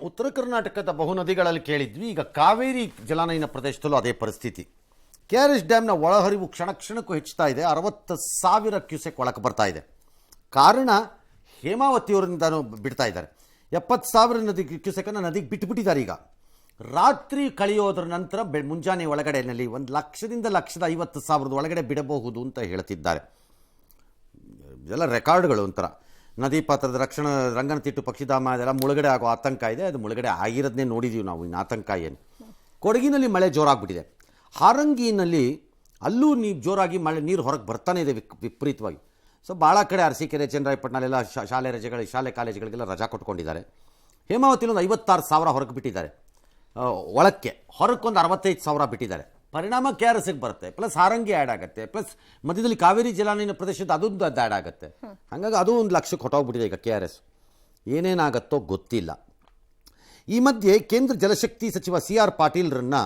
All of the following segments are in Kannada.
ಉತ್ತರ ಕರ್ನಾಟಕದ ಬಹು ನದಿಗಳಲ್ಲಿ ಕೇಳಿದ್ವಿ. ಈಗ ಕಾವೇರಿ ಜಲಾನಯನ ಪ್ರದೇಶದಲ್ಲೂ ಅದೇ ಪರಿಸ್ಥಿತಿ. KRS ಡ್ಯಾಮ್ನ ಒಳಹರಿವು ಕ್ಷಣ ಕ್ಷಣಕ್ಕೂ ಹೆಚ್ಚುತ್ತಾ ಇದೆ. 60,000 ಕ್ಯೂಸೆಕ್ ಒಳಕ್ಕೆ ಬರ್ತಾ ಇದೆ. ಕಾರಣ ಹೇಮಾವತಿಯವರಿಂದ ಬಿಡ್ತಾ ಇದ್ದಾರೆ. 70,000 ನದಿ ಕ್ಯೂಸೆಕನ್ನು ನದಿಗೆ ಬಿಟ್ಟುಬಿಟ್ಟಿದ್ದಾರೆ. ಈಗ ರಾತ್ರಿ ಕಳೆಯೋದ್ರ ನಂತರ ಮುಂಜಾನೆ ಒಳಗಡೆಯಲ್ಲಿ 1,00,000ದಿಂದ 1,50,000 ಒಳಗಡೆ ಬಿಡಬಹುದು ಅಂತ ಹೇಳ್ತಿದ್ದಾರೆ. ಇದೆಲ್ಲ ರೆಕಾರ್ಡ್ಗಳು. ಒಂಥರ ನದಿ ಪಾತ್ರದ ರಕ್ಷಣಾ ರಂಗನತಿಟ್ಟು ಪಕ್ಷಿಧಾಮ ಇದೆಲ್ಲ ಮುಳುಗಡೆ ಆಗೋ ಆತಂಕ ಇದೆ. ಅದು ಮುಳುಗಡೆ ಆಗಿರೋದನ್ನೇ ನೋಡಿದ್ದೀವಿ ನಾವು. ಇನ್ನು ಆತಂಕ ಏನು. ಕೊಡಗಿನಲ್ಲಿ ಮಳೆ ಜೋರಾಗ್ಬಿಟ್ಟಿದೆ. ಹಾರಂಗಿನಲ್ಲಿ ಅಲ್ಲೂ ಜೋರಾಗಿ ಮಳೆ ನೀರು ಹೊರಗೆ ಬರ್ತಾನೆ ಇದೆ ವಿಪರೀತವಾಗಿ. ಸೊ ಭಾಳ ಕಡೆ ಅರಸೀಕೆರೆ ಚನ್ನರಾಯಪಟ್ಟಣಲೆಲ್ಲ ಶಾಲೆ ಕಾಲೇಜುಗಳಿಗೆಲ್ಲ ರಜಾ ಕೊಟ್ಕೊಂಡಿದ್ದಾರೆ. ಹೇಮಾವತಿಲಿ ಒಂದು 56,000 ಹೊರಗೆ ಬಿಟ್ಟಿದ್ದಾರೆ. ಒಳಕ್ಕೆ ಹೊರಕ್ಕೊಂದು 65,000 ಬಿಟ್ಟಿದ್ದಾರೆ. ಪರಿಣಾಮ KRSಗೆ ಬರುತ್ತೆ, ಪ್ಲಸ್ ಹಾರಂಗಿ ಆ್ಯಡ್ ಆಗುತ್ತೆ, ಪ್ಲಸ್ ಮಧ್ಯದಲ್ಲಿ ಕಾವೇರಿ ಜಲಾನಯನ ಪ್ರದೇಶದ ಅದೊಂದು ಆ್ಯಡ್ ಆಗುತ್ತೆ. ಹಾಗಾಗಿ ಅದು 1,00,000 ಹೊಟ್ಟೋಗ್ಬಿಟ್ಟಿದೆ ಈಗ KRS. ಏನೇನಾಗತ್ತೋ ಗೊತ್ತಿಲ್ಲ. ಈ ಮಧ್ಯೆ ಕೇಂದ್ರ ಜಲಶಕ್ತಿ ಸಚಿವ CR ಪಾಟೀಲ್ರನ್ನ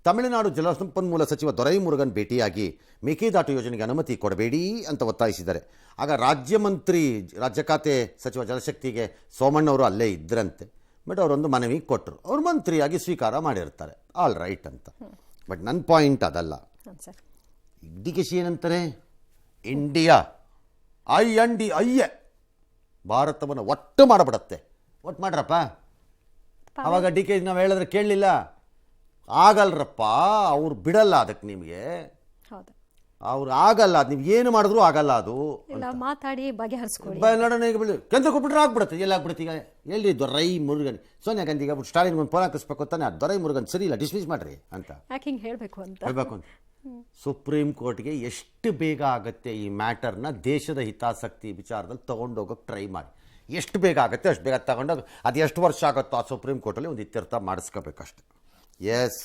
ತಮಿಳುನಾಡು ಜಲಸಂಪನ್ಮೂಲ ಸಚಿವ ದೊರೈಮುರುಗನ್ ಭೇಟಿಯಾಗಿ ಮೇಕೆದಾಟು ಯೋಜನೆಗೆ ಅನುಮತಿ ಕೊಡಬೇಡಿ ಅಂತ ಒತ್ತಾಯಿಸಿದ್ದಾರೆ. ಆಗ ರಾಜ್ಯ ಖಾತೆ ಸಚಿವ ಜಲಶಕ್ತಿಗೆ ಸೋಮಣ್ಣವರು ಅಲ್ಲೇ ಇದ್ದರಂತೆ. ಬಟ್ ಅವರೊಂದು ಮನವಿ ಕೊಟ್ಟರು. ಅವರು ಮಂತ್ರಿಯಾಗಿ ಸ್ವೀಕಾರ ಮಾಡಿರ್ತಾರೆ, ಆಲ್ ರೈಟ್ ಅಂತ. ಬಟ್ ನನ್ನ ಪಾಯಿಂಟ್ ಅದಲ್ಲ. DK ಏನಂತಾರೆ, ಇಂಡಿಯಾ INDIA ಭಾರತವನ್ನು ಒಟ್ಟು ಮಾಡಿಬಿಡತ್ತೆ. ಒಟ್ಟು ಮಾಡ್ರಪ್ಪ. ಆವಾಗ DK ನಾವು ಹೇಳಿದ್ರೆ ಕೇಳಲಿಲ್ಲ. ಆಗಲ್ರಪ್ಪ, ಅವ್ರು ಬಿಡಲ್ಲ. ಅದಕ್ಕೆ ನಿಮಗೆ ಅವ್ರು ಆಗಲ್ಲ. ಅದು ನೀವು ಏನು ಮಾಡಿದ್ರು ಆಗಲ್ಲ. ಅದು ಮಾತಾಡಿ ಬಗೆಹರಿಸ್ಕೊಳ್ಳಿ. ಕೇಂದ್ರ ಕೊಟ್ಬಿಟ್ರೆ ಆಗ್ಬಿಡುತ್ತೆ. ಎಲ್ಲ ಆಗ್ಬಿಡುತ್ತೆ. ಈಗ ಎಲ್ಲಿ ದೊರೈ ಮುರುಗನ್ ಸೋನಿಯಾ ಗಾಂಧಿಗೆ ಸ್ಟಾಲಿನ್ ಒಂದು ಫೋನ್ ಹಾಕಿಸ್ಬೇಕು ಅಂತಾನೆ. ದೊರೈ ಮುರುಗನ್ ಸರಿ ಇಲ್ಲ, ಡಿಸ್ಮಿಸ್ ಮಾಡ್ರಿ ಅಂತ ಹೇಳಬೇಕು ಅಂತ ಸುಪ್ರೀಂ ಕೋರ್ಟ್ಗೆ ಎಷ್ಟು ಬೇಗ ಆಗುತ್ತೆ ಈ ಮ್ಯಾಟರ್ನ ದೇಶದ ಹಿತಾಸಕ್ತಿ ವಿಚಾರದಲ್ಲಿ ತೊಗೊಂಡೋಗೋಕೆ ಟ್ರೈ ಮಾಡಿ. ಎಷ್ಟು ಬೇಗ ಆಗುತ್ತೆ ಅಷ್ಟು ಬೇಗ ತಗೊಂಡೋಗಿ ಅದು ಎಷ್ಟು ವರ್ಷ ಆಗುತ್ತೋ ಆ ಸುಪ್ರೀಂ ಕೋರ್ಟಲ್ಲಿ ಒಂದು ಇತ್ಯರ್ಥ ಮಾಡಿಸ್ಕೋಬೇಕಷ್ಟೆ. ಎಸ್.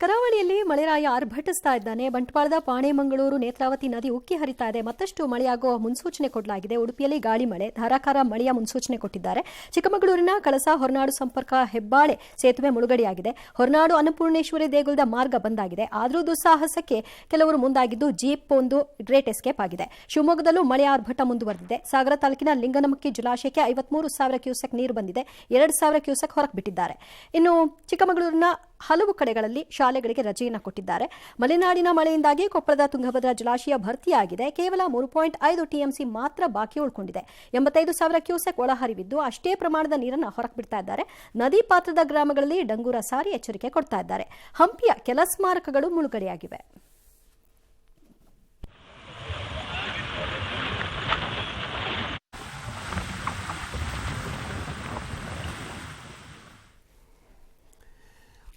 ಕರಾವಳಿಯಲ್ಲಿ ಮಳೆರಾಯ ಆರ್ಭಟಿಸ್ತಾ ಇದ್ದಾನೆ. ಬಂಟ್ವಾಳದ ಪಾಣೆಮಂಗಳೂರು ನೇತ್ರಾವತಿ ನದಿ ಉಕ್ಕಿ ಹರಿತಾ ಇದೆ. ಮತ್ತಷ್ಟು ಮಳೆಯಾಗುವ ಮುನ್ಸೂಚನೆ ಕೊಡಲಾಗಿದೆ. ಉಡುಪಿಯಲ್ಲಿ ಗಾಳಿ ಮಳೆ, ಧಾರಾಕಾರ ಮಳೆಯ ಮುನ್ಸೂಚನೆ ಕೊಟ್ಟಿದ್ದಾರೆ. ಚಿಕ್ಕಮಗಳೂರಿನ ಕಳಸಾ ಹೊರನಾಡು ಸಂಪರ್ಕ ಹೆಬ್ಬಾಳೆ ಸೇತುವೆ ಮುಳುಗಡೆಯಾಗಿದೆ. ಹೊರನಾಡು ಅನ್ನಪೂರ್ಣೇಶ್ವರಿ ದೇಗುಲದ ಮಾರ್ಗ ಬಂದಾಗಿದೆ. ಆದರೂ ದುಸ್ಸಾಹಸಕ್ಕೆ ಕೆಲವರು ಮುಂದಾಗಿದ್ದು ಜೀಪ್ ಒಂದು ಗ್ರೇಟ್ ಎಸ್ಕೇಪ್ ಆಗಿದೆ. ಶಿವಮೊಗ್ಗದಲ್ಲೂ ಮಳೆಯ ಆರ್ಭಟ ಮುಂದುವರೆದಿದೆ. ಸಾಗರ ತಾಲೂಕಿನ ಲಿಂಗನಮಕ್ಕಿ ಜಲಾಶಯಕ್ಕೆ 53,000 ಕ್ಯೂಸೆಕ್ ನೀರು ಬಂದಿದೆ. 2,000 ಕ್ಯೂಸೆಕ್ ಹೊರಗೆ ಬಿಟ್ಟಿದ್ದಾರೆ. ಇನ್ನು ಚಿಕ್ಕಮಗಳೂರಿನ ಹಲವು ಕಡೆಗಳಲ್ಲಿ ಶಾಲೆಗಳಿಗೆ ರಜೆಯನ್ನು ಕೊಟ್ಟಿದ್ದಾರೆ. ಮಲೆನಾಡಿನ ಮಳೆಯಿಂದಾಗಿ ಕೊಪ್ಪಳದ ತುಂಗಭದ್ರಾ ಜಲಾಶಯ ಭರ್ತಿಯಾಗಿದೆ. ಕೇವಲ 3.5 TMC ಮಾತ್ರ ಬಾಕಿ ಉಳ್ಕೊಂಡಿದೆ. 85,000 ಕ್ಯೂಸೆಕ್ ಒಳಹರಿವಿದ್ದು ಅಷ್ಟೇ ಪ್ರಮಾಣದ ನೀರನ್ನು ಹೊರಗೆ ಬಿಡ್ತಾ ಇದ್ದಾರೆ. ನದಿ ಪಾತ್ರದ ಗ್ರಾಮಗಳಲ್ಲಿ ಡಂಗೂರ ಸಾರಿ ಎಚ್ಚರಿಕೆ ಕೊಡ್ತಾ ಇದ್ದಾರೆ. ಹಂಪಿಯ ಕೆಲ ಸ್ಮಾರಕಗಳು ಮುಳುಗಡೆಯಾಗಿವೆ.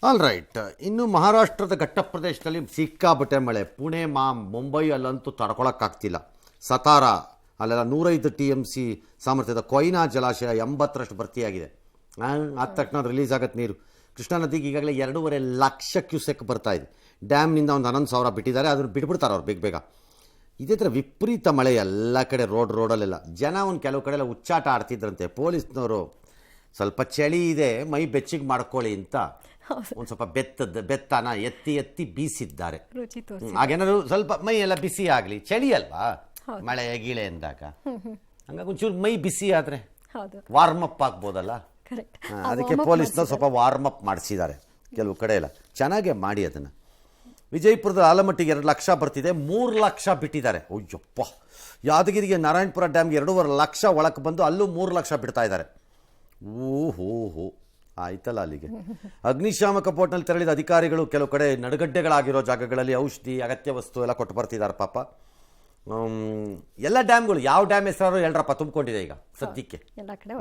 All right. ಇನ್ನು ಮಹಾರಾಷ್ಟ್ರದ ಘಟ್ಟ ಪ್ರದೇಶದಲ್ಲಿ ಸಿಕ್ಕಾಬಟ್ಟೆ ಮಳೆ. ಪುಣೆ ಮುಂಬೈ ಅಲ್ಲಂತೂ ತಡ್ಕೊಳಕ್ಕಾಗ್ತಿಲ್ಲ. ಸತಾರ ಅಲ್ಲೆಲ್ಲ 105 TMC ಸಾಮರ್ಥ್ಯದ ಕೊಯ್ನಾ ಜಲಾಶಯ 80ರಷ್ಟು ಭರ್ತಿಯಾಗಿದೆ. ಆದ ತಕ್ಷಣ ರಿಲೀಸ್ ಆಗತ್ತೆ ನೀರು. ಕೃಷ್ಣಾ ನದಿಗೆ ಈಗಾಗಲೇ 2.5 ಲಕ್ಷ ಕ್ಯೂಸೆಕ್ ಬರ್ತಾ ಇದೆ. ಡ್ಯಾಮ್ನಿಂದ ಒಂದು 11,000 ಬಿಟ್ಟಿದ್ದಾರೆ. ಅದನ್ನು ಬಿಟ್ಬಿಡ್ತಾರೆ ಅವ್ರು ಬೇಗ ಬೇಗ. ಇದೇ ಥರ ವಿಪರೀತ ಮಳೆ ಎಲ್ಲ ಕಡೆ ರೋಡಲ್ಲೆಲ್ಲ. ಜನ ಒಂದು ಕೆಲವು ಕಡೆ ಎಲ್ಲ ಹುಚ್ಚಾಟ ಆಡ್ತಿದ್ರಂತೆ. ಪೊಲೀಸ್ನವರು ಸ್ವಲ್ಪ ಚಳಿ ಇದೆ, ಮೈ ಬೆಚ್ಚಿಗೆ ಮಾಡ್ಕೊಳ್ಳಿ ಅಂತ ಒಂದು ಸ್ವಲ್ಪ ಬೆತ್ತನ ಎತ್ತಿ ಬೀಸಿದ್ದಾರೆ. ಹಾಗೇನಾದ್ರು ಸ್ವಲ್ಪ ಮೈ ಎಲ್ಲ ಬಿಸಿ ಆಗಲಿ, ಚಳಿ ಅಲ್ವಾ ಮಳೆ ಗೀಳೆ ಎಂದಾಗ. ಹಂಗಾಗಿ ಒಂಚೂರು ಮೈ ಬಿಸಿ ಆದರೆ ವಾರ್ಮ್ ಅಪ್ ಆಗ್ಬೋದಲ್ಲ. ಅದಕ್ಕೆ ಪೊಲೀಸ್ನವ್ರು ಸ್ವಲ್ಪ ವಾರ್ಮ್ ಅಪ್ ಮಾಡಿಸಿದ್ದಾರೆ ಕೆಲವು ಕಡೆ ಎಲ್ಲ. ಚೆನ್ನಾಗೇ ಮಾಡಿ ಅದನ್ನು. ವಿಜಯಪುರದ ಆಲಮಟ್ಟಿಗೆ 2 ಲಕ್ಷ ಬರ್ತಿದೆ, 3 ಲಕ್ಷ ಬಿಟ್ಟಿದ್ದಾರೆ. ಅಯ್ಯಪ್ಪ. ಯಾದಗಿರಿಗೆ ನಾರಾಯಣಪುರ ಡ್ಯಾಮ್ಗೆ 2.5 ಲಕ್ಷ ಒಳಕ್ಕೆ ಬಂದು ಅಲ್ಲೂ 3 ಲಕ್ಷ ಬಿಡ್ತಾ ಇದ್ದಾರೆ. ಓಹೋ ಆಯ್ತಲ್ಲ ಅಲ್ಲಿಗೆ. ಅಗ್ನಿಶಾಮಕ ಬೋಟ್ನಲ್ಲಿ ತೆರಳಿದ ಅಧಿಕಾರಿಗಳು ಕೆಲವು ಕಡೆ ನಡುಗಡ್ಡೆಗಳಾಗಿರೋ ಜಾಗಗಳಲ್ಲಿ ಔಷಧಿ ಅಗತ್ಯ ವಸ್ತು ಎಲ್ಲ ಕೊಟ್ಟು ಬರ್ತಿದ್ದಾರೆ ಪಾಪ. ಎಲ್ಲ ಡ್ಯಾಮ್ಗಳು ಯಾವ ಡ್ಯಾಮ್ ಹೆಸರು ಹೇಳ್ರಪ್ಪ ತುಂಬಿಕೊಂಡಿದೆ ಈಗ ಸದ್ಯಕ್ಕೆ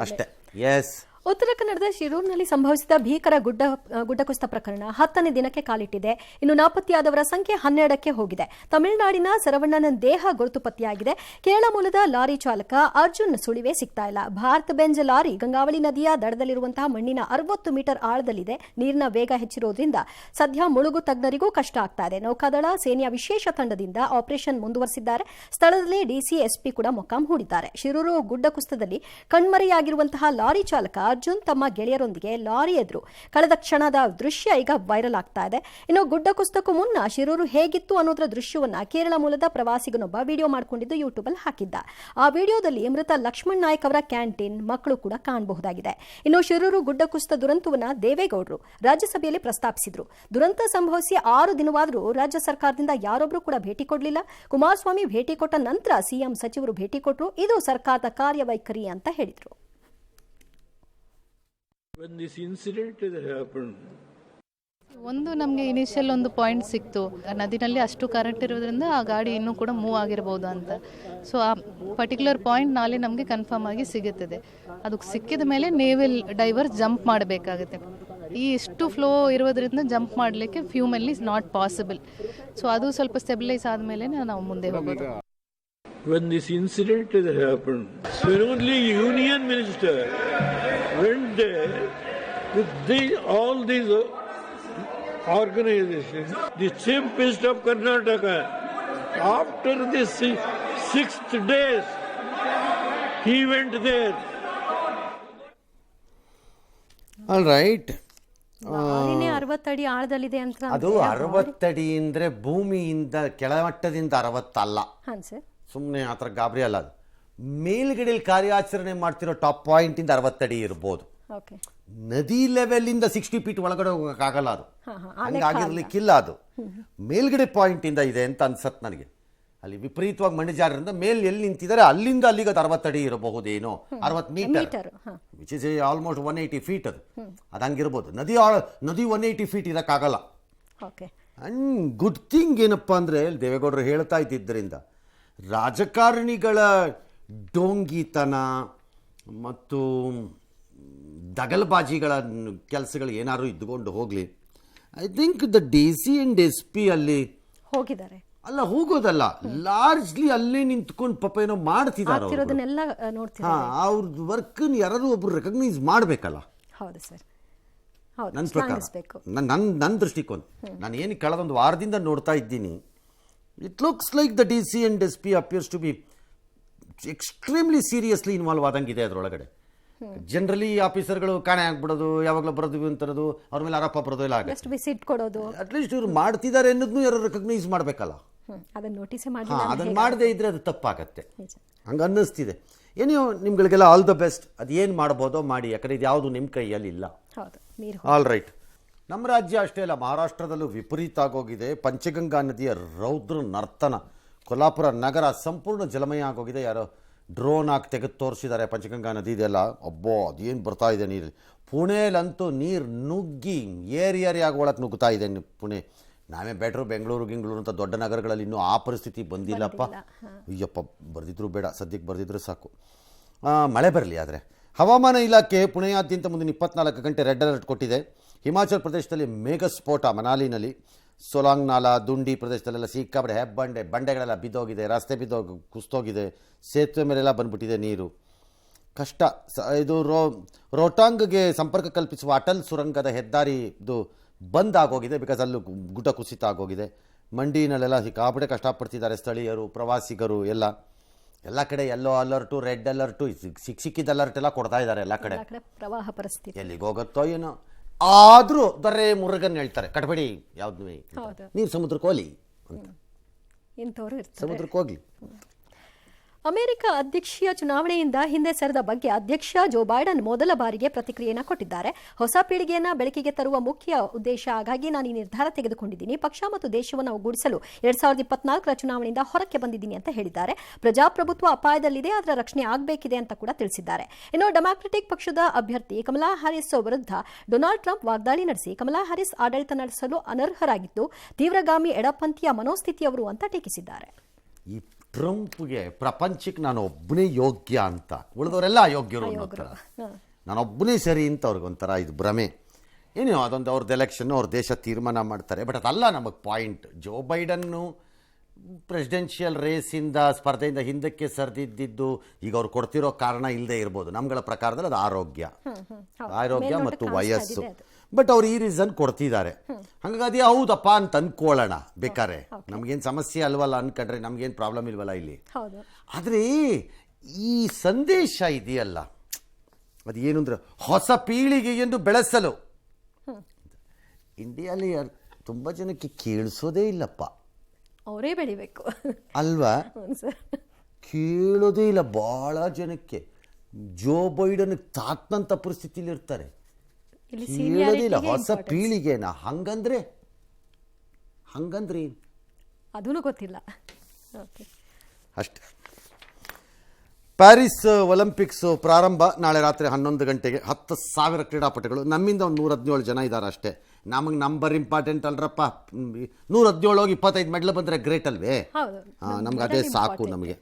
ಅಷ್ಟೇ. ಎಸ್. ಉತ್ತರ ಕನ್ನಡದ ಶಿರೂರಿನಲ್ಲಿ ಸಂಭವಿಸಿದ ಭೀಕರ ಗುಡ್ಡ ಕುಸಿತ ಪ್ರಕರಣ 10ನೇ ದಿನಕ್ಕೆ ಕಾಲಿಟ್ಟಿದೆ. ಇನ್ನು ನಾಪತ್ತೆಯಾದವರ ಸಂಖ್ಯೆ 12ಕ್ಕೆ ಹೋಗಿದೆ. ತಮಿಳುನಾಡಿನ ಸರವಣ್ಣನ ದೇಹ ಗುರುತು ಪತ್ತೆಯಾಗಿದೆ. ಕೇರಳ ಮೂಲದ ಲಾರಿ ಚಾಲಕ ಅರ್ಜುನ್ ಸುಳಿವೇ ಸಿಗ್ತಾ ಇಲ್ಲ. ಭಾರತ್ ಬೆಂಜ್ ಲಾರಿ ಗಂಗಾವಳಿ ನದಿಯ ದಡದಲ್ಲಿರುವಂತಹ ಮಣ್ಣಿನ 60 ಮೀಟರ್ ಆಳದಲ್ಲಿದೆ. ನೀರಿನ ವೇಗ ಹೆಚ್ಚಿರೋದ್ರಿಂದ ಸದ್ಯ ಮುಳುಗು ತಜ್ಞರಿಗೂ ಕಷ್ಟ ಆಗ್ತಾ ಇದೆ. ನೌಕಾದಳ ಸೇನೆಯ ವಿಶೇಷ ತಂಡದಿಂದ ಆಪರೇಷನ್ ಮುಂದುವರೆಸಿದ್ದಾರೆ. ಸ್ಥಳದಲ್ಲಿ DC SP ಕೂಡ ಮೊಕ್ಕಾಂ ಹೂಡಿದ್ದಾರೆ. ಶಿರೂರು ಗುಡ್ಡ ಕುಸಿತದಲ್ಲಿ ಕಣ್ಮರೆಯಾಗಿರುವಂತಹ ಲಾರಿ ಚಾಲಕ ಅರ್ಜುನ್ ತಮ್ಮ ಗೆಳೆಯರೊಂದಿಗೆ ಲಾರಿ ಎದುರು ಕಳೆದ ಕ್ಷಣದ ದೃಶ್ಯ ಈಗ ವೈರಲ್ ಆಗ್ತಾ ಇದೆ. ಇನ್ನು ಗುಡ್ಡ ಕುಸಿತಕ್ಕೂ ಮುನ್ನ ಶಿರೂರು ಹೇಗಿತ್ತು ಅನ್ನೋದರ ದೃಶ್ಯವನ್ನ ಕೇರಳ ಮೂಲದ ಪ್ರವಾಸಿಗನೊಬ್ಬ ವಿಡಿಯೋ ಮಾಡಿಕೊಂಡಿದ್ದು ಯೂಟ್ಯೂಬ್ ಅಲ್ಲಿ ಹಾಕಿದ್ದ. ಆ ವಿಡಿಯೋದಲ್ಲಿ ಮೃತ ಲಕ್ಷ್ಮಣ್ ನಾಯ್ಕ್ ಅವರ ಕ್ಯಾಂಟೀನ್, ಮಕ್ಕಳು ಕೂಡ ಕಾಣಬಹುದಾಗಿದೆ. ಇನ್ನು ಶಿರೂರು ಗುಡ್ಡ ಕುಸಿತ ದುರಂತವನ್ನ ದೇವೇಗೌಡರು ರಾಜ್ಯಸಭೆಯಲ್ಲಿ ಪ್ರಸ್ತಾಪಿಸಿದ್ರು. ದುರಂತ ಸಂಭವಿಸಿ 6 ದಿನವಾದರೂ ರಾಜ್ಯ ಸರ್ಕಾರದಿಂದ ಯಾರೊಬ್ಬರು ಕೂಡ ಭೇಟಿ ಕೊಡಲಿಲ್ಲ. ಕುಮಾರಸ್ವಾಮಿ ಭೇಟಿ ಕೊಟ್ಟ ನಂತರ ಸಿಎಂ ಸಚಿವರು ಭೇಟಿ ಕೊಟ್ಟರು. ಇದು ಸರ್ಕಾರದ ಕಾರ್ಯವೈಖರಿ ಅಂತ ಹೇಳಿದ್ರು. ಒಂದು ನಮಗೆ ಇನಿಷಿಯಲ್ ಒಂದು ಪಾಯಿಂಟ್ ಸಿಕ್ತು, ನದಿನಲ್ಲಿ ಅಷ್ಟು ಕರೆಂಟ್ ಇರೋದ್ರಿಂದ ಆ ಗಾಡಿ ಇನ್ನೂ ಕೂಡ ಮೂವ್ ಆಗಿರ್ಬೋದು ಅಂತ. ಸೊ ಆ ಪರ್ಟಿಕ್ಯುಲರ್ ಪಾಯಿಂಟ್ ನಾಳೆ ನಮಗೆ ಕನ್ಫರ್ಮ್ ಆಗಿ ಸಿಗುತ್ತದೆ. ಅದಕ್ಕೆ ಸಿಕ್ಕಿದ ಮೇಲೆ ನೇವಲ್ ಡೈವರ್ ಜಂಪ್ ಮಾಡಬೇಕಾಗುತ್ತೆ. ಈ ಇಷ್ಟು ಫ್ಲೋ ಇರೋದ್ರಿಂದ ಜಂಪ್ ಮಾಡಲಿಕ್ಕೆ ಫ್ಯೂಮಲ್ಲಿ ನಾಟ್ ಪಾಸಿಬಲ್. ಸೊ ಅದು ಸ್ವಲ್ಪ ಸ್ಟೆಬಿಲೈಸ್ ಆದಮೇಲೆ ನಾವು ಮುಂದೆ ಹೋಗೋದು. When this incident happened, so only Union Minister went there with all these organizations. The Chief Minister of Karnataka, after the 6th days, he went there. All right. 60 ಅಡಿ ಆಳದಲ್ಲಿದೆ ಅಂತ. ಅದು 60 ಅಡಿ ಅಂದರೆ ಭೂಮಿಯಿಂದ ಕೆಳಮಟ್ಟದಿಂದ 60 ಅಲ್ಲ. ಹಾಂ ಸರ್, ಸುಮ್ಮನೆ ಆ ಥರ ಗಾಬರಿ ಅಲ್ಲ. ಅದು ಮೇಲ್ಗಡೆಯಲ್ಲಿ ಕಾರ್ಯಾಚರಣೆ ಮಾಡ್ತಿರೋ ಟಾಪ್ ಪಾಯಿಂಟಿಂದ 60 ಅಡಿ ಇರ್ಬೋದು. ಓಕೆ, ನದಿ ಲೆವೆಲಿಂದ 60 ಫೀಟ್ ಒಳಗಡೆ ಹೋಗೋಕ್ಕಾಗಲ್ಲ. ಅದು ಹಂಗಾಗಿರ್ಲಿಕ್ಕಿಲ್ಲ. ಅದು ಮೇಲ್ಗಡೆ ಪಾಯಿಂಟಿಂದ ಇದೆ ಅಂತ ಅನ್ಸತ್ತೆ ನನಗೆ. ಅಲ್ಲಿ ವಿಪರೀತವಾಗಿ ಮಣ್ಣು ಜಾರರಿಂದ ಮೇಲೆ ಎಲ್ಲಿ ನಿಂತಿದ್ದಾರೆ ಅಲ್ಲಿಂದ ಅಲ್ಲಿಗೆ ಅದು 60 ಅಡಿ ಇರಬಹುದೇನೋ, 60 metre, which is almost 180 feet. ಅದು ಹಂಗಿರ್ಬೋದು. ನದಿ 180 ಫೀಟ್ ಇರೋಕ್ಕಾಗಲ್ಲ. ಅಂಡ್ ಗುಡ್ ಥಿಂಗ್ ಏನಪ್ಪ ಅಂದರೆ, ದೇವೇಗೌಡರು ಹೇಳ್ತಾ ಇದ್ದಿದ್ದರಿಂದ ರಾಜಕಾರಣಿಗಳ ಡೋಂಗಿತನ ಮತ್ತು ದಗಲ್ಬಾಜಿಗಳ ಕೆಲಸಗಳು ಏನಾದ್ರು ಇದ್ದುಕೊಂಡು ಹೋಗಲಿ. I think the DC and SP ಅಲ್ಲಿ ಹೋಗಿದ್ದಾರೆ. ಅಲ್ಲ, ಹೋಗೋದಲ್ಲ, ಲಾರ್ಜ್ಲಿ ಅಲ್ಲೇ ನಿಂತ್ಕೊಂಡು ಪಾಪ ಏನೋ ಮಾಡ್ತಿದ್ದಾರೆ. ಅವ್ರದ್ದು ವರ್ಕ್ ಯಾರಾದ್ರೂ ಒಬ್ರು ರೆಕಗ್ನೈಸ್ ಮಾಡಬೇಕಲ್ಲ. ಹೌದು ಸರ್, ನನ್ನ ಪ್ರಕಾರ, ನನ್ನ ದೃಷ್ಟಿಕೋನ. ನಾನು ಏನು ಕಳೆದೊಂದು ವಾರದಿಂದ ನೋಡ್ತಾ ಇದ್ದೀನಿ. It looks like the DC and SP appears to be extremely seriously involve ಆದಂಗಿದೆ ಅದರೊಳಗಡೆ. ಜನರಲಿ ಆಫೀಸರ್ಗಳು ಕಾಣೆ ಆಗ್ಬಿಡೋದು, ಯಾವಾಗಲೂ ಬರೋದು ಅಂತರೋದು, ಅವ್ರ ಮೇಲೆ ಆರೋಪ ಬರೋದು ಎಲ್ಲ ಆಗುತ್ತೆ. ಅಟ್ಲೀಸ್ಟ್ ಇವ್ರು ಮಾಡ್ತಿದ್ದಾರೆ ಅನ್ನೋದನ್ನು ಯಾರು ರೆಕಗ್ನೈಸ್ ಮಾಡಬೇಕಲ್ಲ. ಅದನ್ನು ಮಾಡದೇ ಇದ್ರೆ ಅದು ತಪ್ಪಾಗತ್ತೆ. ಹಂಗೆ ಅನ್ನಿಸ್ತಿದೆ. ಏನೋ ನಿಮ್ಗಳಿಗೆಲ್ಲ ಆಲ್ ದ ಬೆಸ್ಟ್. ಅದು ಏನು ಮಾಡ್ಬೋದೋ ಮಾಡಿ, ಯಾಕಂದರೆ ಇದು ಯಾವುದು ನಿಮ್ಮ ಕೈಯಲ್ಲಿ ಇಲ್ಲ. All right. ನಮ್ಮ ರಾಜ್ಯ ಅಷ್ಟೇ ಅಲ್ಲ, ಮಹಾರಾಷ್ಟ್ರದಲ್ಲೂ ವಿಪರೀತ ಆಗೋಗಿದೆ. ಪಂಚಗಂಗಾ ನದಿಯ ರೌದ್ರ ನರ್ತನ. ಕೊಲ್ಹಾಪುರ ನಗರ ಸಂಪೂರ್ಣ ಜಲಮಯ ಆಗೋಗಿದೆ. ಯಾರೋ ಡ್ರೋನ್ ಹಾಕಿ ತೆಗೆದು ತೋರಿಸಿದ್ದಾರೆ ಪಂಚಗಂಗಾ ನದಿದೆಲ್ಲ. ಅಬ್ಬೋ, ಅದೇನು ಬರ್ತಾ ಇದೆ ನೀರು. ಪುಣೇಲಂತೂ ನೀರು ನುಗ್ಗಿ ಏರಿಯಾಗಿ ಒಳಗೆ ನುಗ್ಗುತ್ತಾ ಇದೆ ಪುಣೆ. ನಾವೇ ಬೆಟ್ರು ಬೆಂಗಳೂರು ಗಿಂಗಳೂರು ಅಂತ ದೊಡ್ಡ ನಗರಗಳಲ್ಲಿ ಇನ್ನೂ ಆ ಪರಿಸ್ಥಿತಿ ಬಂದಿಲ್ಲಪ್ಪ. ಅಯ್ಯಪ್ಪ, ಬರ್ದಿದ್ರು ಬೇಡ, ಸದ್ಯಕ್ಕೆ ಬರ್ದಿದ್ರು ಸಾಕು. ಮಳೆ ಬರಲಿ. ಆದರೆ ಹವಾಮಾನ ಇಲಾಖೆ ಪುಣೆಯಾದ್ಯಂತ ಮುಂದಿನ 24 ಗಂಟೆ ರೆಡ್ ಅಲರ್ಟ್ ಕೊಟ್ಟಿದೆ. ಹಿಮಾಚಲ ಪ್ರದೇಶದಲ್ಲಿ ಮೇಘಸ್ಫೋಟ, ಮನಾಲಿನಲ್ಲಿ ಸೊಲಾಂಗ್ ನಾಲಾ, ದುಂಡಿ ಪ್ರದೇಶದಲ್ಲೆಲ್ಲ ಸಿಕ್ಕಾಪಟ್ಟೆ ಬಂಡೆಗಳೆಲ್ಲ ಬಿದ್ದೋಗಿದೆ, ರಸ್ತೆ ಕುಸ್ತೋಗಿದೆ, ಸೇತುವೆ ಮೇಲೆಲ್ಲ ಬಂದ್ಬಿಟ್ಟಿದೆ ನೀರು. ಕಷ್ಟ. ಇದು ರೋಟಾಂಗ್ಗೆ ಸಂಪರ್ಕ ಕಲ್ಪಿಸುವ ಅಟಲ್ ಸುರಂಗದ ಹೆದ್ದಾರಿ ಇದು ಬಂದ್ ಆಗೋಗಿದೆ. ಬಿಕಾಸ್ ಅಲ್ಲೂ ಗುಡ್ಡ ಕುಸಿತ ಆಗೋಗಿದೆ. ಮಂಡಿನಲ್ಲೆಲ್ಲ ಸಿಕ್ಕಾಪಟ್ಟೆ ಕಷ್ಟಪಡ್ತಿದ್ದಾರೆ ಸ್ಥಳೀಯರು, ಪ್ರವಾಸಿಗರು ಎಲ್ಲ ಕಡೆ. ಯೆಲ್ಲೋ ಅಲರ್ಟು, ರೆಡ್ ಅಲರ್ಟು, ಸಿಕ್ಕಿದ ಅಲರ್ಟ್ ಎಲ್ಲ ಕೊಡ್ತಾ ಇದ್ದಾರೆ ಎಲ್ಲ ಕಡೆ. ಪ್ರವಾಹ ಪರಿಸ್ಥಿತಿ ಎಲ್ಲಿಗೆ ಹೋಗುತ್ತೋ ಏನೋ. ಆದರೂ ದೊರೆ ಮುರುಗನ್ ಹೇಳ್ತಾರೆ, ಕಟ್ಬೇಡಿ ಯಾವ್ದು ನೀರು ಸಮುದ್ರಕ್ಕೆ ಹೋಗ್ಲಿ ಅಂತ. ಸಮುದ್ರಕ್ಕೆ ಹೋಗ್ಲಿ. ಅಮೆರಿಕ ಅಧ್ಯಕ್ಷೀಯ ಚುನಾವಣೆಯಿಂದ ಹಿಂದೆ ಸರಿದ ಬಗ್ಗೆ ಅಧ್ಯಕ್ಷ ಜೋ ಬೈಡನ್ ಮೊದಲ ಬಾರಿಗೆ ಪ್ರತಿಕ್ರಿಯೆಯನ್ನು ಕೊಟ್ಟಿದ್ದಾರೆ. ಹೊಸ ಪೀಳಿಗೆಯನ್ನು ಬೆಳಕಿಗೆ ತರುವ ಮುಖ್ಯ ಉದ್ದೇಶ, ಹಾಗಾಗಿ ನಾನು ಈ ನಿರ್ಧಾರ ತೆಗೆದುಕೊಂಡಿದ್ದೀನಿ. ಪಕ್ಷ ಮತ್ತು ದೇಶವನ್ನು ಒಗ್ಗೂಡಿಸಲು 2024ರ ಚುನಾವಣೆಯಿಂದ ಹೊರಕ್ಕೆ ಬಂದಿದ್ದೀನಿ ಅಂತ ಹೇಳಿದ್ದಾರೆ. ಪ್ರಜಾಪ್ರಭುತ್ವ ಅಪಾಯದಲ್ಲಿದೆ, ಅದರ ರಕ್ಷಣೆ ಆಗಬೇಕಿದೆ ಅಂತ ಕೂಡ ತಿಳಿಸಿದ್ದಾರೆ. ಇನ್ನು ಡೆಮಾಕ್ರೆಟಿಕ್ ಪಕ್ಷದ ಅಭ್ಯರ್ಥಿ ಕಮಲಾ ಹ್ಯಾರಿಸ್ ವಿರುದ್ಧ ಡೊನಾಲ್ಡ್ ಟ್ರಂಪ್ ವಾಗ್ದಾಳಿ ನಡೆಸಿ ಕಮಲಾ ಹ್ಯಾರಿಸ್ ಆಡಳಿತ ನಡೆಸಲು ಅನರ್ಹರಾಗಿದ್ದು ತೀವ್ರಗಾಮಿ ಎಡಪಂಥೀಯ ಮನೋಸ್ಥಿತಿಯವರು ಅಂತ ಟೀಕಿಸಿದ್ದಾರೆ. ಈ ಟ್ರಂಪ್ಗೆ ಪ್ರಪಂಚಕ್ಕೆ ನಾನು ಒಬ್ಬನೇ ಯೋಗ್ಯ ಅಂತ, ಉಳಿದವರೆಲ್ಲ ಅಯೋಗ್ಯರು ಅನ್ನೋತರ, ನಾನೊಬ್ಬನೇ ಸರಿ ಅಂತ ಅವ್ರಿಗೊಂಥರ ಇದು ಭ್ರಮೆ. ಏನೋ ಅದೊಂದು ಅವ್ರದ್ದು ಎಲೆಕ್ಷನ್ನು, ಅವ್ರ ದೇಶ ತೀರ್ಮಾನ ಮಾಡ್ತಾರೆ. ಬಟ್ ಅದಲ್ಲ ನಮಗೆ ಪಾಯಿಂಟ್. ಜೋ ಬೈಡನ್ನು ಪ್ರೆಸಿಡೆನ್ಷಿಯಲ್ ರೇಸಿಂದ ಸ್ಪರ್ಧೆಯಿಂದ ಹಿಂದಕ್ಕೆ ಸರಿದಿದ್ದು ಈಗ ಅವ್ರು ಕೊಡ್ತಿರೋ ಕಾರಣ ಇಲ್ಲದೆ ಇರ್ಬೋದು. ನಮ್ಗಳ ಪ್ರಕಾರದಲ್ಲಿ ಅದು ಆರೋಗ್ಯ ಮತ್ತು ವಯಸ್ಸು. ಬಟ್ ಅವ್ರು ಈ ರೀಸನ್ ಕೊಡ್ತಿದ್ದಾರೆ. ಹಾಗಾಗಿ ಹೌದಪ್ಪ ಅಂತ ಅನ್ಕೊಳ್ಳೋಣ ಬೇಕಾರೆ. ನಮ್ಗೇನು ಸಮಸ್ಯೆ ಅಲ್ವಲ್ಲ ಅನ್ಕೊಂಡ್ರೆ ನಮ್ಗೇನು ಪ್ರಾಬ್ಲಮ್ ಇಲ್ವಲ್ಲ ಇಲ್ಲಿ. ಆದರೆ ಈ ಸಂದೇಶ ಇದೆಯಲ್ಲ, ಅದು ಏನು ಅಂದರೆ ಹೊಸ ಪೀಳಿಗೆಯನ್ನು ಬೆಳೆಸಲು. ಇಂಡಿಯಾಲಿ ತುಂಬ ಜನಕ್ಕೆ ಕೇಳಿಸೋದೇ ಇಲ್ಲಪ್ಪ, ಅವರೇ ಬೆಳಿಬೇಕು ಅಲ್ವಾ? ಸರ್. ಕೇಳೋದೇ ಇಲ್ಲ ಭಾಳ ಜನಕ್ಕೆ. ಜೋ ಬೈಡನ್ ತಾತನಂಥ ಪರಿಸ್ಥಿತಿಲಿ ಇರ್ತಾರೆ, ಇಲ್ಲಿ ಕೇಳೋದೇ ಇಲ್ಲ. seniority ಗೆ ಹೊಸ importance. ಪೀಳಿಗೆನ ಹಂಗಂದ್ರೆ ಅದೂ ಗೊತ್ತಿಲ್ಲ. ಓಕೆ, ಅಷ್ಟೇ. ಪ್ಯಾರಿಸ್ ಒಲಿಂಪಿಕ್ಸು ಪ್ರಾರಂಭ ನಾಳೆ ರಾತ್ರಿ 11 ಗಂಟೆಗೆ. 10,000 ಕ್ರೀಡಾಪಟುಗಳು. ನಮ್ಮಿಂದ ಒಂದು 117 ಜನ ಇದ್ದಾರೆ ಅಷ್ಟೇ. ನಮಗೆ ನಂಬರ್ ಇಂಪಾರ್ಟೆಂಟ್ ಅಲ್ರಪ್ಪ. 117 ಹೋಗಿ 25 ಮೆಡ್ಲ್ ಬಂದರೆ ಗ್ರೇಟ್ ಅಲ್ವೇ? ಹೌದು, ನಮ್ಗೆ ಅದೇ ಸಾಕು. ನಮಗೆ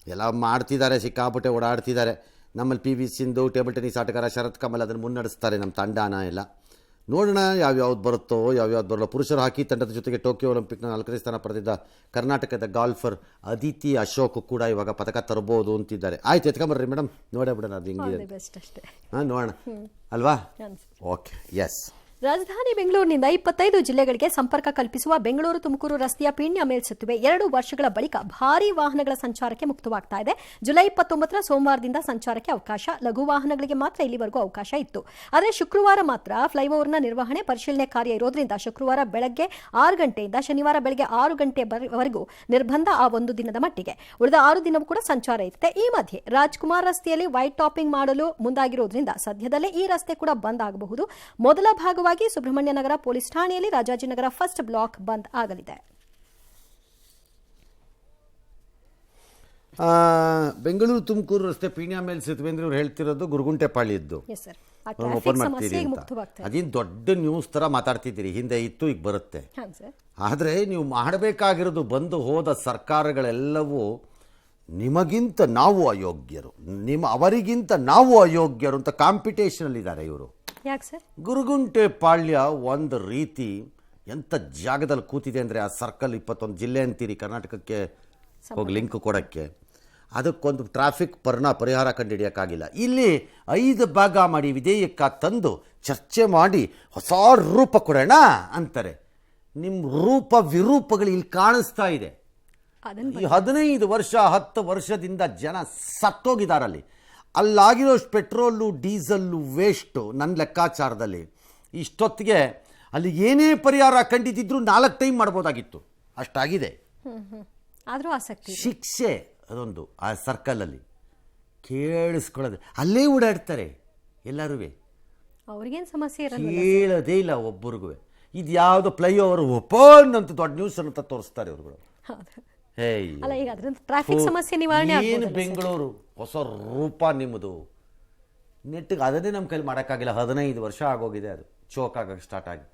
ಎಲ್ಲ ಮಾಡ್ತಿದ್ದಾರೆ, ಸಿಕ್ಕಾಪಟ್ಟೆ ಓಡಾಡ್ತಿದ್ದಾರೆ. ನಮ್ಮಲ್ಲಿ PV ಸಿಂಧು, ಟೇಬಲ್ ಟೆನ್ನಿಸ್ ಆಟಗಾರ ಶರತ್ ಕಮಲ್ ಅದನ್ನು ಮುನ್ನಡೆಸ್ತಾರೆ ನಮ್ಮ ತಂಡನ ಎಲ್ಲ. ನೋಡೋಣ ಯಾವ್ಯಾವ್ದು ಬರುತ್ತೋ ಯಾವ್ಯಾವ್ದು ಬರಲ್ಲ. ಪುರುಷರ ಹಾಕಿ ತಂಡದ ಜೊತೆಗೆ ಟೋಕಿಯೋ ಒಲಿಂಪಿಕ್ನ 4ನೇ ಸ್ಥಾನ ಪಡೆದಿದ್ದ ಕರ್ನಾಟಕದ ಗಾಲ್ಫರ್ ಅದಿತಿ ಅಶೋಕ್ ಕೂಡ ಇವಾಗ ಪದಕ ತರಬಹುದು ಅಂತಿದ್ದಾರೆ. ಆಯ್ತು, ಎತ್ಕೊಂಬರ್ರಿ ಮೇಡಮ್, ನೋಡೇ ಬಿಡೋಣ ಅದು ಹಿಂಗಿದೆ. ಬೆಸ್ಟ್ ಅಷ್ಟೇ. ಹಾಂ, ನೋಡೋಣ ಅಲ್ವಾ? ಅನ್ಸುತ್ತೆ. Okay, yes. ರಾಜಧಾನಿ ಬೆಂಗಳೂರಿನಿಂದ 25 ಜಿಲ್ಲೆಗಳಿಗೆ ಸಂಪರ್ಕ ಕಲ್ಪಿಸುವ ಬೆಂಗಳೂರು ತುಮಕೂರು ರಸ್ತೆಯ ಪೀಣ್ಯ ಮೇಲ್ಸೇತುವೆ 2 ವರ್ಷಗಳ ಬಳಿಕ ಭಾರೀ ವಾಹನಗಳ ಸಂಚಾರಕ್ಕೆ ಮುಕ್ತವಾಗ್ತಾ ಇದೆ. ಜುಲೈ 29 ಸೋಮವಾರದಿಂದ ಸಂಚಾರಕ್ಕೆ ಅವಕಾಶ. ಲಘು ವಾಹನಗಳಿಗೆ ಮಾತ್ರ ಇಲ್ಲಿವರೆಗೂ ಅವಕಾಶ ಇತ್ತು. ಆದರೆ ಶುಕ್ರವಾರ ಮಾತ್ರ ಫ್ಲೈಓವರ್ನ ನಿರ್ವಹಣೆ ಪರಿಶೀಲನೆ ಕಾರ್ಯ ಇರೋದ್ರಿಂದ ಶುಕ್ರವಾರ ಬೆಳಗ್ಗೆ 6 ಗಂಟೆಯಿಂದ ಶನಿವಾರ ಬೆಳಗ್ಗೆ 6 ಗಂಟೆವರೆಗೂ ನಿರ್ಬಂಧ. ಆ ಒಂದು ದಿನದ ಮಟ್ಟಿಗೆ ಉಳಿದ 6 ದಿನವೂ ಕೂಡ ಸಂಚಾರ ಇರುತ್ತೆ. ಈ ಮಧ್ಯೆ ರಾಜ್ಕುಮಾರ್ ರಸ್ತೆಯಲ್ಲಿ ವೈಟ್ ಟಾಪಿಂಗ್ ಮಾಡಲು ಮುಂದಾಗಿರೋದ್ರಿಂದ ಸದ್ಯದಲ್ಲೇ ಈ ರಸ್ತೆ ಕೂಡ ಬಂದ್ ಆಗಬಹುದು. ಮೊದಲ ಭಾಗವಾಗಿ ಸುಬ್ರಹ್ಮಣ್ಯ ನಗರ ಪೊಲೀಸ್ ಠಾಣೆಯಲ್ಲಿ ರಾಜಾಜಿನಗರ ಫಸ್ಟ್ ಬ್ಲಾಕ್ ಬಂದ್ ಆಗಲಿದೆ. ಬೆಂಗಳೂರು ತುಮಕೂರು ರಸ್ತೆ ಪೀಣ್ಯ ಮೇಲ್ಸೇತುವೆ ಅಂದ್ರೆ ಇವ್ರು ಹೇಳ್ತಿರೋದು ಗುರುಗುಂಟೆಪಾಳ್ಯದ್ದು ಎಸ್ ಸರ್, ಆ ಓಪನ್ ಟ್ರಾಫಿಕ್ ಮಾಡ್ತೀರಿ ಸಮಸ್ಯೆಗೆ ಅಂತ. ಮುಕ್ತವಾಗ್ತಾ ಇದೆ. ಅದೇನು ದೊಡ್ಡ ನ್ಯೂಸ್ ಥರ ಮಾತಾಡ್ತಿದ್ದೀರಿ. ಹಿಂದೆ ಇತ್ತು, ಈಗ ಬರುತ್ತೆ. ಹಾಂ ಸರ್. ಆದರೆ ನೀವು ಮಾಡಬೇಕಾಗಿರೋದು, ಬಂದು ಹೋದ ಸರ್ಕಾರಗಳೆಲ್ಲವೂ ನಿಮಗಿಂತ ನಾವು ಅಯೋಗ್ಯರು, ಅವರಿಗಿಂತ ನಾವು ಅಯೋಗ್ಯರು ಅಂತ ಕಾಂಪಿಟೇಷನಲ್ಲಿದ್ದಾರೆ ಇವರು. ಯಾಕೆ ಸರ್? ಗುರುಗುಂಟೆಪಾಳ್ಯ ಒಂದು ರೀತಿ ಎಂಥ ಜಾಗದಲ್ಲಿ ಕೂತಿದೆ ಅಂದರೆ, ಆ ಸರ್ಕಲ್ 21 ಜಿಲ್ಲೆ ಅಂತೀರಿ ಕರ್ನಾಟಕಕ್ಕೆ ಹೋಗಿ ಲಿಂಕ್ ಕೊಡೋಕ್ಕೆ, ಅದಕ್ಕೊಂದು ಟ್ರಾಫಿಕ್ ಪರಿಹಾರ ಕಂಡುಹಿಡಿಯೋಕ್ಕಾಗಿಲ್ಲ. ಇಲ್ಲಿ 5 ಭಾಗ ಮಾಡಿ ವಿಧೇಯಕ ತಂದು ಚರ್ಚೆ ಮಾಡಿ ಹೊಸ ರೂಪ ಕೊಡೋಣ ಅಂತಾರೆ. ನಿಮ್ಮ ರೂಪ ವಿರೂಪಗಳು ಇಲ್ಲಿ ಕಾಣಿಸ್ತಾ ಇದೆ. ಈ 15 ವರ್ಷ 10 ವರ್ಷದಿಂದ ಜನ ಸತ್ತೋಗಿದಾರಲ್ಲಿ. ಅಲ್ಲಾಗಿರೋಷ್ಟು ಪೆಟ್ರೋಲು ಡೀಸಲ್ಲು ವೇಸ್ಟು ನನ್ನ ಲೆಕ್ಕಾಚಾರದಲ್ಲಿ. ಇಷ್ಟೊತ್ತಿಗೆ ಅಲ್ಲಿ ಏನೇ ಪರಿಹಾರ ಕಂಡಿದ್ದಿದ್ರು 4 ಟೈಮ್ ಮಾಡ್ಬೋದಾಗಿತ್ತು, ಅಷ್ಟಾಗಿದೆ. ಆದರೂ ಆಸಕ್ತಿ. ಶಿಕ್ಷೆ ಅದೊಂದು ಆ ಸರ್ಕಲಲ್ಲಿ ಕೇಳಿಸ್ಕೊಳ್ಳೋದು, ಅಲ್ಲೇ ಓಡಾಡ್ತಾರೆ ಎಲ್ಲರೂ, ಅವ್ರಿಗೇನು ಸಮಸ್ಯೆ ಇರಲ್ಲ. ಕೇಳೋದೇ ಇಲ್ಲ ಒಬ್ಬರಿಗೂ. ಇದು ಯಾವುದೋ ಫ್ಲೈಓವರ್ ಓಪನ್ ಅಂತ ದೊಡ್ಡ ನ್ಯೂಸ್ ಅಂತ ತೋರಿಸ್ತಾರೆ ಇವ್ರುಗಳು. ಅಲ್ಲ, ಈಗ ಅದರಿಂದ ಟ್ರಾಫಿಕ್ ಸಮಸ್ಯೆ ನಿವಾರಣೆ ಏನು ಆಗ್ಬೋದಲ್ಲ ಬೆಂಗಳೂರು ಹೊಸ ರೂಪ ನಿಮ್ಮದು. ನೆಟ್ಟಿಗೆ ಅದನ್ನೇ ನಮ್ಮ ಕೈಲಿ ಮಾಡೋಕ್ಕಾಗಿಲ್ಲ. 15 ವರ್ಷ ಆಗೋಗಿದೆ ಅದು ಚೋಕ್ ಆಗಕ್ಕೆ ಸ್ಟಾರ್ಟ್ ಆಗಿ.